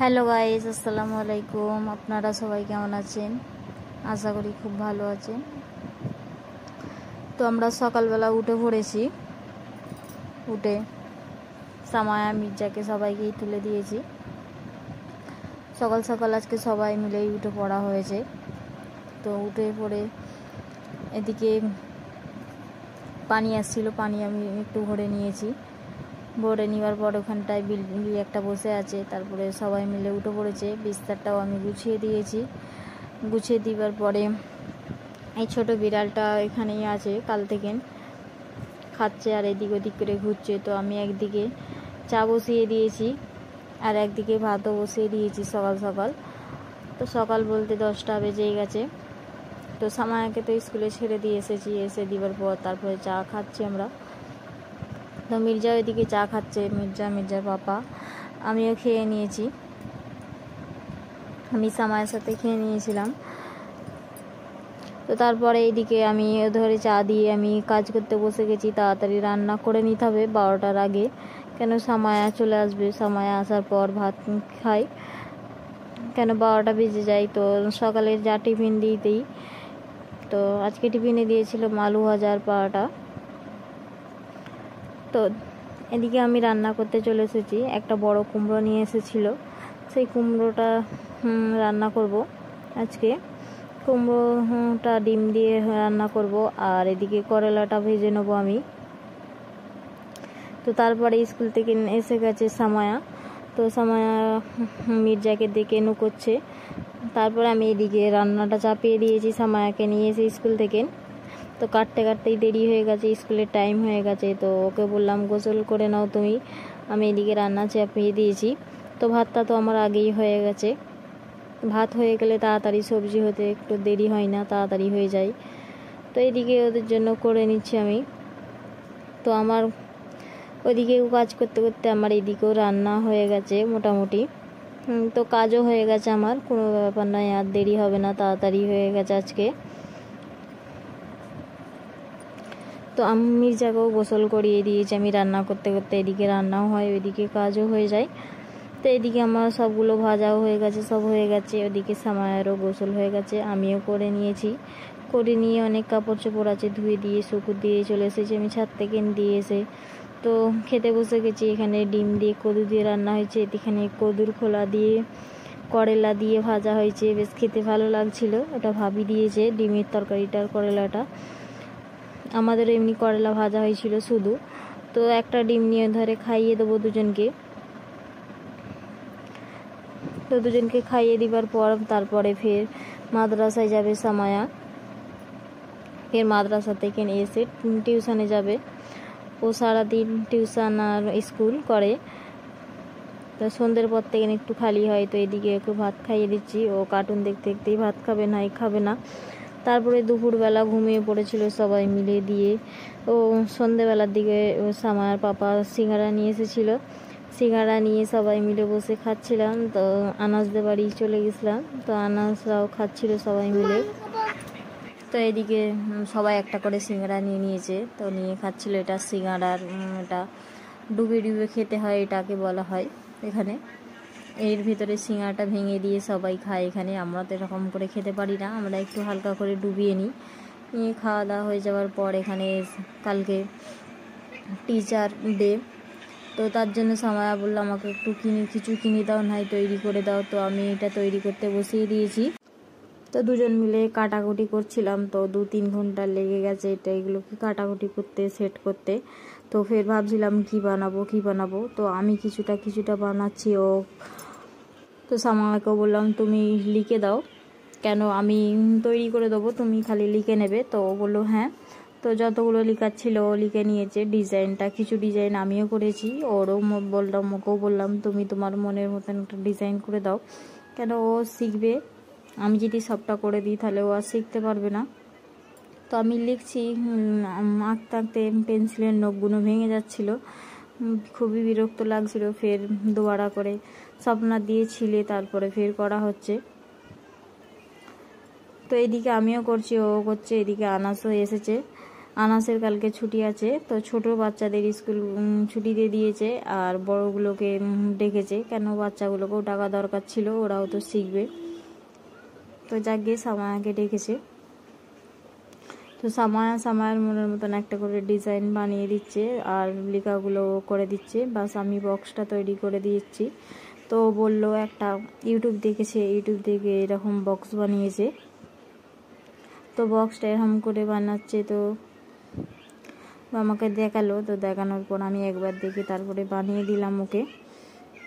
Hello guys, আসসালামু আলাইকুম। আপনারা সবাই কেমন আছেন? আশা করি খুব ভালো আছেন। তো আমরা সকালবেলা উঠে পড়েছি। উঠে সামায়া মির্জাকে সবাইকেই তুলে দিয়েছি। সকাল সকাল আজকে সবাই মিলেই উঠে পড়া হয়েছে। তো উঠে পড়ে এদিকে পানি আসছিল, পানি আমি একটু ভরে নিয়েছি। ভরে নেওয়ার পর ওখানটায় বিলি একটা বসে আছে। তারপরে সবাই মিলে উঠে পড়েছে। বিস্তারটাও আমি গুছিয়ে দিয়েছি। গুছিয়ে দেওয়ার পরে এই ছোট বিড়ালটা এখানেই আছে, কাল থেকে খাচ্ছে আর এদিক ওদিক করে ঘুরছে। তো আমি একদিকে চা বসিয়ে দিয়েছি আর একদিকে ভাতও বসিয়ে দিয়েছি সকাল সকাল। তো সকাল বলতে 10টা বেজেই গেছে। তো সামায়াকে তো স্কুলে ছেড়ে দিয়ে এসেছি। এসে দেওয়ার পর তারপরে চা খাচ্ছি আমরা। তো মির্জা ওইদিকে চা খাচ্ছে, মির্জার পাপা। আমিও খেয়ে নিয়েছি, আমি সামায়ের সাথে খেয়ে নিয়েছিলাম। তো তারপরে এইদিকে আমি ধরে চা দিয়ে আমি কাজ করতে বসে গেছি। তাড়াতাড়ি রান্না করে নিতে হবে 12টার আগে, কেন সামায়া চলে আসবে। সামায়া আসার পর ভাত খাই, কেন 12টা বেজে যায়। তো সকালের যা টিফিন দিই, তো আজকে টিফিনে দিয়েছিল আলু ভাজা আর পরোটা। তো এদিকে আমি রান্না করতে চলে এসেছি। একটা বড় কুমড়ো নিয়ে এসেছিল, সেই কুমড়োটা রান্না করব আজকে। কুমড়োটা ডিম দিয়ে রান্না করব আর এদিকে করলাটা ভেজে নেবো আমি। তো তারপরে স্কুল থেকে এসে গেছে সামায়া। তো সামায়া মির্জাকে দেখে নু করছে। তারপরে আমি এদিকে রান্নাটা চাপিয়ে দিয়েছি সামায়াকে নিয়ে এসে স্কুল থেকে। তো কাটতে কাটতেই দেরি হয়ে গেছে, স্কুলের টাইম হয়ে গেছে। তো ওকে বললাম গোসল করে নাও তুমি। আমি এদিকে রান্না চাপিয়ে দিয়েছি। তো ভাতটা তো আমার আগেই হয়ে গেছে। ভাত হয়ে গেলে তাড়াতাড়ি সবজি হতে একটু দেরি হয় না, তাড়াতাড়ি হয়ে যায়। তো এদিকে ওদের জন্য করে নিচ্ছি আমি। তো আমার ওইদিকেও কাজ করতে করতে আমার এদিকেও রান্না হয়ে গেছে মোটামুটি। তো কাজও হয়ে গেছে আমার, কোনো ব্যাপার নয়, আর দেরি হবে না, তাড়াতাড়ি হয়ে গেছে আজকে। তো আমি মির্জাকেও গোসল করিয়ে দিয়েছি আমি রান্না করতে করতে। এদিকে রান্নাও হয়, ওইদিকে কাজও হয়ে যায়। তো এদিকে আমার সবগুলো ভাজাও হয়ে গেছে, সব হয়ে গেছে। ওদিকে সামায়ারও গোসল হয়ে গেছে, আমিও করে নিয়েছি। করে নিয়ে অনেক কাপড় চোপড় আছে ধুয়ে দিয়ে শুকুর দিয়ে চলে এসেছি আমি ছাদ থেকে দিয়ে এসে। তো খেতে বসে গেছি। এখানে ডিম দিয়ে কদু দিয়ে রান্না হয়েছে, এখানে কদুর খোলা দিয়ে করলা দিয়ে ভাজা হয়েছে, বেশ খেতে ভালো লাগছিল। ওটা ভাবি দিয়েছে ডিমের তরকারিটার করলাটা। আমাদের এমনি করলা ভাজা হয়েছিল শুধু। তো একটা ডিম নিয়ে ধরে খাইয়ে দেবো দুজনকে। তো দুজনকে খাইয়ে দিবার পর তারপরে ফের মাদ্রাসায় যাবে সামায়া। ফের মাদ্রাসা থেকে এসে টিউশনে যাবে। ও সারাদিন টিউশন আর স্কুল করে। তো সন্ধ্যের পর থেকে একটু খালি হয়। তো এদিকে একটু ভাত খাইয়ে দিচ্ছি। ও কার্টুন দেখতে দেখতেই ভাত খাবে, না খাবে না। তারপরে দুপুরবেলা ঘুমিয়ে পড়েছিল সবাই মিলে দিয়ে। ও সন্ধ্যেবেলার দিকে সামায়ার পাপা সিঙ্গারা নিয়ে এসেছিলো, সিঙ্গারা নিয়ে সবাই মিলে বসে খাচ্ছিলাম। তো আনাসদের বাড়ি চলে গেছিলাম, তো আনাসরাও খাচ্ছিল সবাই মিলে। তো এদিকে সবাই একটা করে সিঙ্গারা নিয়ে নিয়েছে, তো নিয়ে খাচ্ছিল। এটা সিঙ্গারার এটা ডুবে ডুবে খেতে হয়, এটাকে বলা হয় এখানে। এর ভিতরে সিঙ্গারাটা ভেঙে দিয়ে সবাই খায় এখানে। আমরা তো এরকম করে খেতে পারি না, আমরা একটু হালকা করে ডুবিয়ে নিই। নিয়ে খাওয়া দাওয়া হয়ে যাওয়ার পর এখানে কালকে টিচার ডে। তো তার জন্য সামায়া বললো আমাকে একটু কিছু কিনে দাও, নাই তৈরি করে দাও। তো আমি এটা তৈরি করতে বসিয়ে দিয়েছি। তো দুজন মিলে কাটাকুটি করছিলাম। তো 2-3 ঘন্টা লেগে গেছে এটা এগুলোকে কাটাকুটি করতে, সেট করতে। তো ফের ভাবছিলাম কি বানাবো। তো আমি কিছুটা বানাচ্ছি। তো সামায়াকেও বললাম তুমি লিখে দাও, কেন আমি তৈরি করে দেবো, তুমি খালি লিখে নেবে। তো ও বললো হ্যাঁ। তো যতগুলো লিখাচ্ছিল ও লিখে নিয়েছে। কিছু ডিজাইন আমিও করেছি। ওকেও বললাম তুমি তোমার মনের মতন একটা ডিজাইন করে দাও, কেন ও শিখবে। আমি যদি সবটা করে দিই তাহলে ও আর শিখতে পারবে না। তো আমি লিখছি, আঁকতে আঁকতে পেন্সিলের নখগুলো ভেঙে যাচ্ছিলো, খুবই বিরক্ত লাগছিল। ফের দুবারা করে স্বপ্না দিয়ে ছিলে তারপরে ফের করা হচ্ছে। তো এদিকে আমিও করছি, ও করছে। এদিকে আনাসও এসেছে, আনাসের কালকে ছুটি আছে, তো ছোট বাচ্চাদের স্কুল ছুটি দিয়ে দিয়েছে আর বড়গুলোকে ডেকেছে, কেন বাচ্চাগুলোকেও টাকা দরকার ছিল, ওরাও তো শিখবে। তো যাক গিয়ে সামায়াকে ডেকেছে। তো সামায়ার মনের মতন একটা করে ডিজাইন বানিয়ে দিচ্ছে আর লেখাগুলো করে দিচ্ছে, বাস আমি বক্সটা তৈরি করে দিচ্ছি। তো বললো একটা ইউটিউব দেখেছে, ইউটিউব দেখে এরকম বক্স বানিয়েছে, তো বক্সটা এরকম করে বানাচ্ছে। তো আমাকে দেখালো, তো দেখানোর পর আমি একবার দেখে তারপরে বানিয়ে দিলাম ওকে।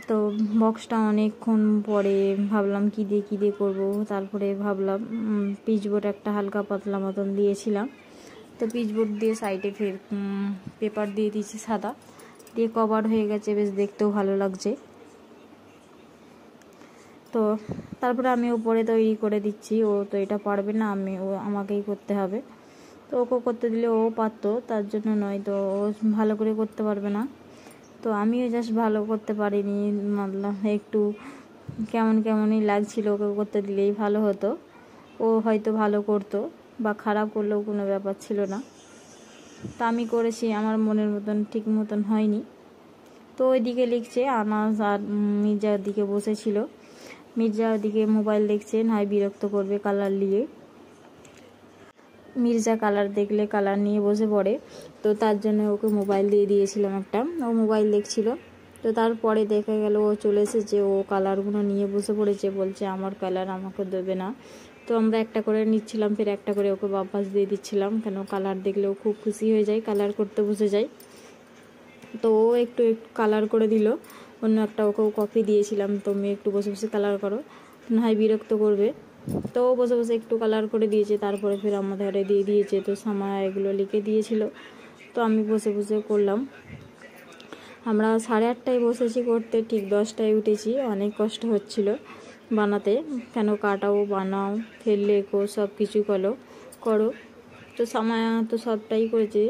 তো বক্সটা অনেকক্ষণ পরে ভাবলাম কী দিয়ে করবো, তারপরে ভাবলাম পিচবোর্ড একটা হালকা পাতলা মতন দিয়েছিলাম, তো পিচবোর্ড দিয়ে সাইডে ফের পেপার দিয়ে দিয়েছি সাদা, দিয়ে কভার হয়ে গেছে, বেশ দেখতেও ভালো লাগছে। তো তারপরে আমি উপরে তৈরি করে দিচ্ছি, ও তো এটা পারবে না, আমাকেই করতে হবে। তো ওকে করতে দিলে ও পারতো, তার জন্য নয়, তো ও ভালো করে করতে পারবে না। তো আমিও জাস্ট ভালো করতে পারিনি, মতলব একটু কেমনই লাগছিল, ওকে করতে দিলেই ভালো হতো, ও হয়তো ভালো করতো বা খারাপ করলেও কোনো ব্যাপার ছিল না। তা আমি করেছি, আমার মনের মতন ঠিক মতন হয়নি। তো ওইদিকে লিখছে আনাস আর মির্জা ওদিকে বসেছিল, মির্জা ওদিকে মোবাইল দেখছে, নয় বিরক্ত করবে কালার নিয়ে। মির্জা কালার দেখলে কালার নিয়ে বসে পড়ে, তো তার জন্য ওকে মোবাইল দিয়ে দিয়েছিলাম একটা, ও মোবাইল দেখছিল। তো তারপরে দেখা গেল ও চলে এসেছে, ও কালারগুলো নিয়ে বসে পড়েছে, বলছে আমার কালার আমাকে দেবে না। তো আমরা একটা করে নিচ্ছিলাম, ফের একটা করে ওকে বাপাস দিয়ে দিচ্ছিলাম, কেন কালার দেখলেও খুব খুশি হয়ে যায়, কালার করতে বসে যায়। তো ও একটু কালার করে দিল, অন্য একটা ওকেও কপি দিয়েছিলাম, তুমি একটু বসে বসে কালার করো, না হয় বিরক্ত করবে। তো ও বসে বসে একটু কালার করে দিয়েছে, তারপরে ফের আমাদের হাতে দিয়ে দিয়েছে। তো সামায়া এগুলো লিখে দিয়েছিল, তো আমি বসে বসে করলাম। আমরা 8:30টায় বসেছি করতে, ঠিক 10টায় উঠেছি, অনেক কষ্ট হচ্ছিল বানাতে, কেন কাটাও বানাও ফের লেখো সব কিছু করো। তো সামায়া তো সবটাই করেছে,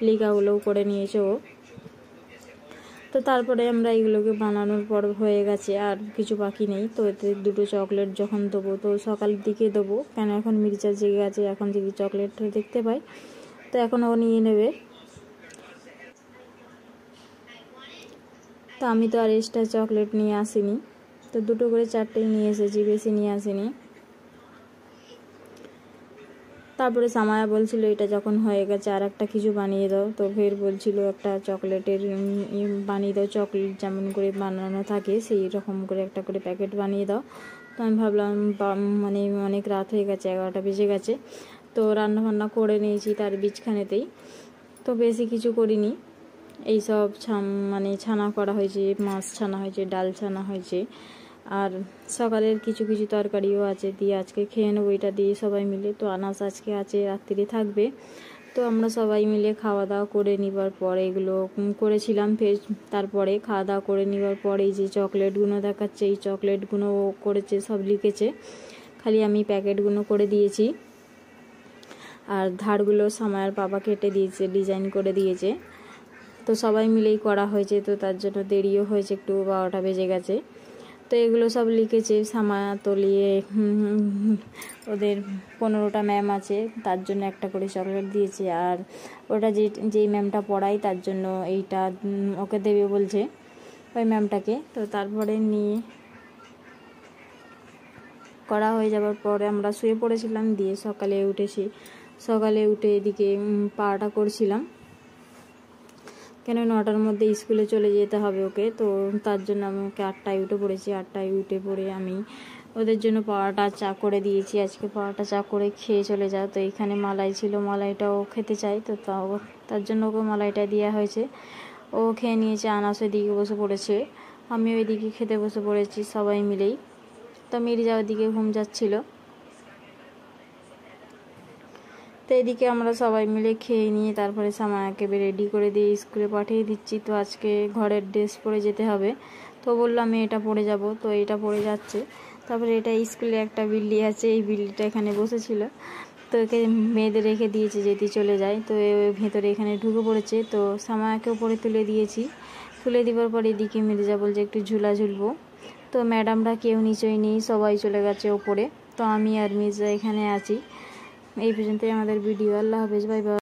লেখাগুলোও করে নিয়েছে ও। তো তারপরে আমরা এগুলোকে বানানোর পর হয়ে গেছে, আর কিছু বাকি নেই। তো এতে 2টো চকলেট যখন দেবো, তো সকালের দিকে দেবো, কেন এখন মির্জা জেগে আছে, এখন যদি চকলেটটা দেখতে পাই তো এখন ও নিয়ে নেবে। তো আমি তো আর এক্সট্রা চকলেট নিয়ে আসিনি, তো 2টো করে 4টেই নিয়ে এসেছি, বেশি নিয়ে আসিনি। তারপরে সামায়া বলছিল এটা যখন হয়ে গেছে আর একটা কিছু বানিয়ে দাও, তো ফের বলছিল একটা চকলেটের বানিয়ে দাও, চকলেট যেমন করে বানানো থাকে সেই রকম করে একটা করে প্যাকেট বানিয়ে দাও। তো আমি ভাবলাম মানে অনেক রাত হয়ে গেছে, 11টা বেজে গেছে, তো রান্নাবান্না করে নিয়েছি তার বীজখানেতেই, তো বেশি কিছু করিনি। এইসব মানে ছানা করা হয়েছে, মাছ ছানা হয়েছে, ডাল ছানা হয়েছে, আর সকালের কিছু তরকারিও আছে, দিয়ে আজকে খেয়ে নেবো এটা দিয়ে সবাই মিলে। তো আনাস আজকে আছে, রাত্রিরে থাকবে। তো আমরা সবাই মিলে খাওয়া দাওয়া করে নিবার পরে এগুলো করেছিলাম, ফের তারপরে খাওয়া দাওয়া করে নিবার পরে এই যে চকলেটগুলো দেখাচ্ছে, এই চকলেটগুলো করেছে, সব লিখেছে, খালি আমি প্যাকেটগুলো করে দিয়েছি, আর ধারগুলো সামায়ার বাবা কেটে দিয়েছে, ডিজাইন করে দিয়েছে। তো সবাই মিলেই করা হয়েছে, তো তার জন্য দেরিও হয়েছে, একটু 12টা বেজে গেছে। তো এগুলো সব লিখেছে সামায়া, তো নিয়ে ওদের 15টা ম্যাম আছে, তার জন্য একটা করে চকলেট দিয়েছে, আর ওটা যেই ম্যামটা পড়ায় তার জন্য এইটা ওকে দেবে বলছে, ওই ম্যামটাকে। তো তারপরে নিয়ে করা হয়ে যাবার পরে আমরা শুয়ে পড়েছিলাম, দিয়ে সকালে উঠে এদিকে পাড়াটা করছিলাম, কেন 9টার মধ্যে স্কুলে চলে যেতে হবে ওকে। তো তার জন্য আমাকে 8টায় উঠে পড়েছি, 8টায় উঠে পড়ে আমি ওদের জন্য পাড়াটা চা করে দিয়েছি, আজকে পাড়াটা চা করে খেয়ে চলে যাও। তো এখানে মালাই ছিল, মালাইটাও খেতে চাই, তো তার জন্য ওকে মালাইটা দেওয়া হয়েছে, ও খেয়ে নিয়েছে। আনাস ওইদিকে বসে পড়েছে, আমি ওইদিকে খেতে বসে পড়েছি সবাই মিলেই। তো মির্জা ওইদিকে ঘুম যাচ্ছিল, তো এদিকে আমরা সবাই মিলে খেয়ে নিয়ে তারপরে সামায়াকে রেডি করে দিয়ে স্কুলে পাঠিয়ে দিচ্ছি। তো আজকে ঘরের ড্রেস পরে যেতে হবে, তো বললাম আমি এটা পরে যাব, তো এটা পরে যাচ্ছে। তারপরে এটা স্কুলে একটা বিল্লি আছে, এই বিল্লিটা এখানে বসেছিল, তো একে মেয়েদের রেখে দিয়েছে যেতে চলে যায়, তো ভেতরে এখানে ঢুকে পড়েছে। তো সামায়াকে উপরে তুলে দিয়েছি, তুলে দেওয়ার পর এদিকে মির্জা বলছে একটু ঝুলা ঝুলবো। তো ম্যাডামরা কেউ নিচেই নেই, সবাই চলে গেছে ওপরে, তো আমি আর মির্জা এখানে আছি। এই পর্যন্তই আমাদের ভিডিও। আল্লাহ হাফেজ, বাই বাই।